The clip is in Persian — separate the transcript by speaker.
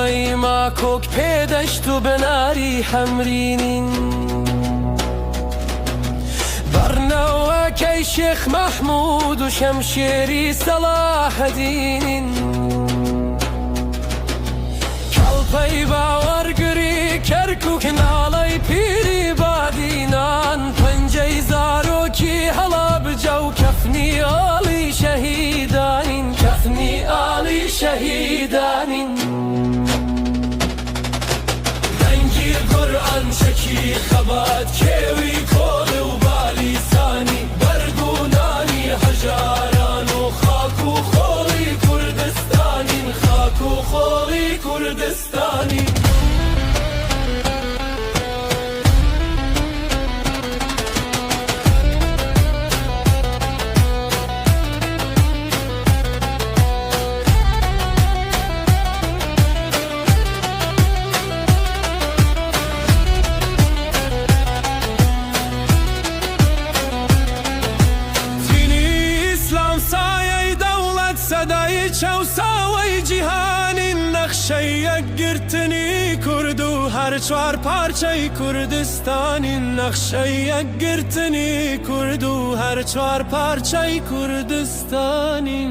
Speaker 1: مای ما کوک پیدشت و بناری همرینین برنوا کی شیخ محمود و شمشیری صلاح دینین کلپی باورگری کرکوک نالی پیری بادینان پنجی زاروکی هلا بجو کفنی آلی شهیدانین کفنی آلی شهیدانین دنگی قرآن شکی خبات کیوی کول و بالیسانی برگونانی هجاران و خاک و خولی کردستانین خاک و خولی کردستانین صدای چوساوی جیهانی نقشه یک گرتنی کرد و هر چوار پارچه کردستانی نقشه یک گرتنی کرد و هر چوار پارچه کردستانی